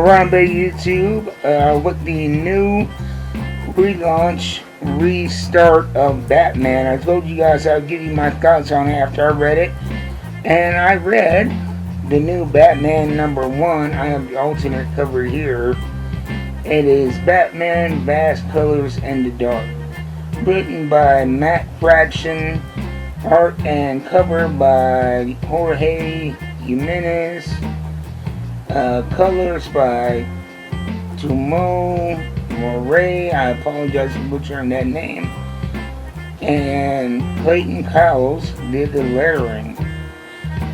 Harambe YouTube with the new relaunch, restart of Batman. I told you guys I'd give you my thoughts on it after I read it. And I read the new Batman #1. I have the alternate cover here. It is Batman Vast Colors in the Dark. Written by Matt Fraction. Art and cover by Jorge Jimenez. Colors by Tumo Moray. I apologize for butchering that name. And Clayton Cowles did the lettering.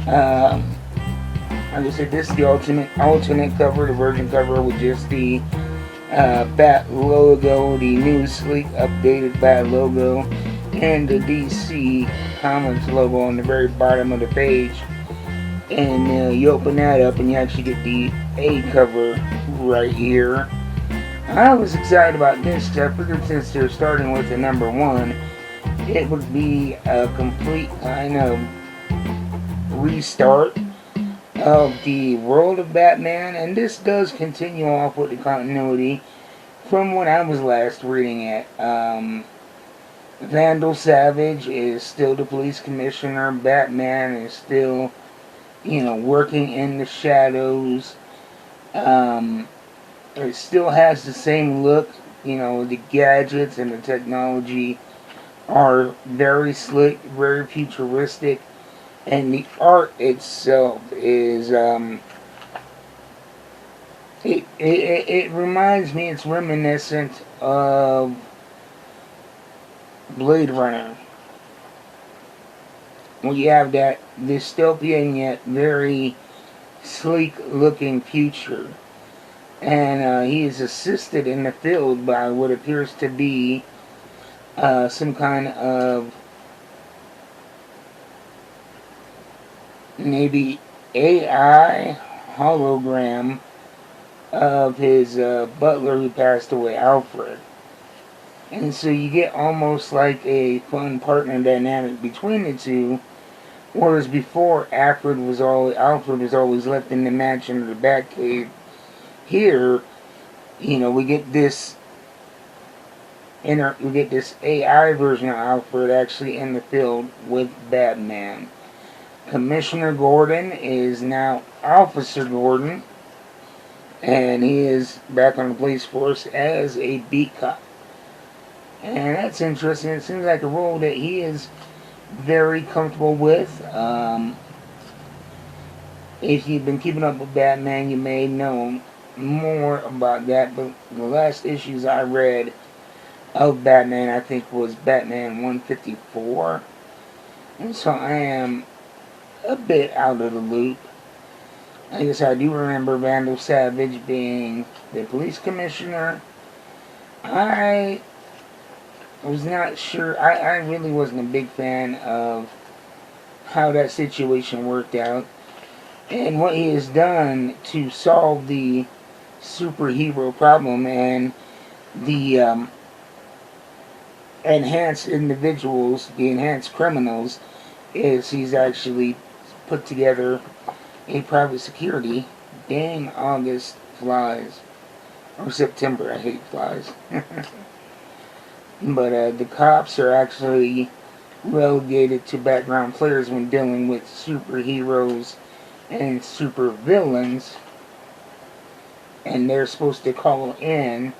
Like I said, this is the alternate cover, the version cover with just the Bat logo, the new sleek updated Bat logo, and the DC Comics logo on the very bottom of the page. And you open that up and you actually get the A cover right here. I was excited about this because I figured since they're starting with the #1, it would be a complete kind of restart of the world of Batman. And this does continue off with the continuity from when I was last reading it. Vandal Savage is still the police commissioner. Batman is still, working in the shadows. It still has the same look. The gadgets and the technology are very slick, very futuristic, and the art itself is it reminds me, it's reminiscent of Blade Runner. Well, you have that dystopian yet very sleek looking future. And he is assisted in the field by what appears to be some kind of maybe AI hologram of his butler who passed away, Alfred. And so you get almost like a fun partner dynamic between the two. Whereas before, Alfred was always left in the mansion or the Batcave. Here, we get this AI version of Alfred actually in the field with Batman. Commissioner Gordon is now Officer Gordon, and he is back on the police force as a beat cop. And that's interesting. It seems like a role that he is very comfortable with. If you've been keeping up with Batman, you may know more about that. But the last issues I read of Batman, I think, was Batman 154. And so I am a bit out of the loop. I guess I do remember Vandal Savage being the police commissioner. I was not sure. I really wasn't a big fan of how that situation worked out and what he has done to solve the superhero problem and the enhanced individuals, the enhanced criminals, is he's actually put together a private security. Dang, August flies. Or September, I hate flies. But the cops are actually relegated to background players when dealing with superheroes and supervillains. And they're supposed to call in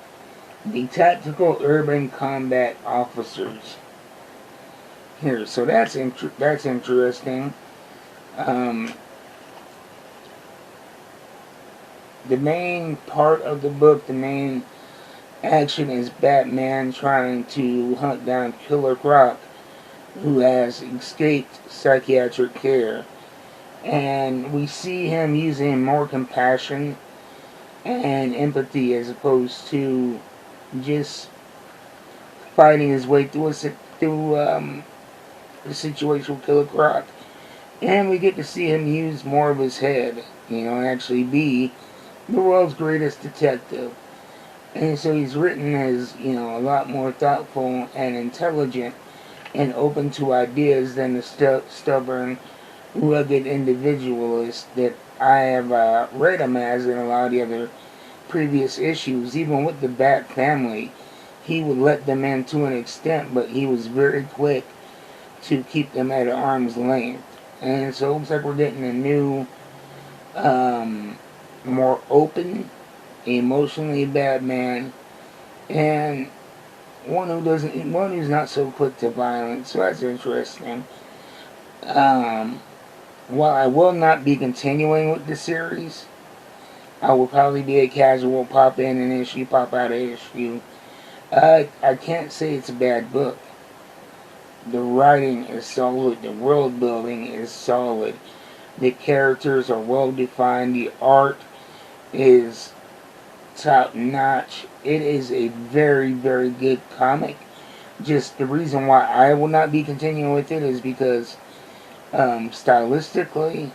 the tactical urban combat officers here. So that's interesting. The main part of the book, the main action, is Batman trying to hunt down Killer Croc, who has escaped psychiatric care. And we see him using more compassion and empathy as opposed to just fighting his way through the situation with Killer Croc. And we get to see him use more of his head, and actually be the world's greatest detective. And so he's written as, a lot more thoughtful and intelligent and open to ideas than the stubborn, rugged individualist that I have read him as in a lot of the other previous issues, even with the Bat family, he would let them in to an extent, but he was very quick to keep them at arm's length. And so it looks like we're getting a new, more open, emotionally Batman, and one who's not so quick to violence. So that's interesting. While I will not be continuing with the series, I will probably be a casual pop in an issue, pop out an issue. I can't say it's a bad book. The writing is solid. The world building is solid. The characters are well defined. The art is top notch. It is a very, very good comic. Just the reason why I will not be continuing with it is because stylistically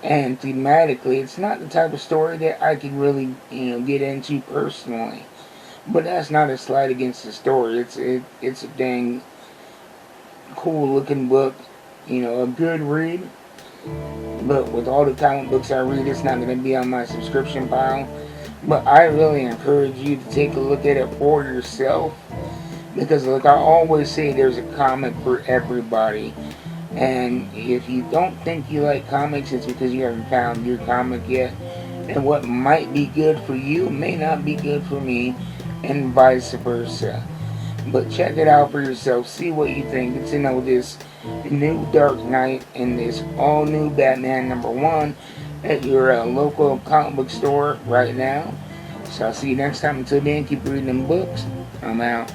and thematically, it's not the type of story that I could really, get into personally. But that's not a slight against the story. It's a dang cool looking book, a good read. But with all the comic books I read, it's not going to be on my subscription pile. But I really encourage you to take a look at it for yourself. Because like I always say, there's a comic for everybody. And if you don't think you like comics, it's because you haven't found your comic yet. And what might be good for you may not be good for me, and vice versa. But check it out for yourself. See what you think. Get to know this new Dark Knight and this all new Batman #1 at your local comic book store right now. So I'll see you next time. Until then, keep reading them books. I'm out.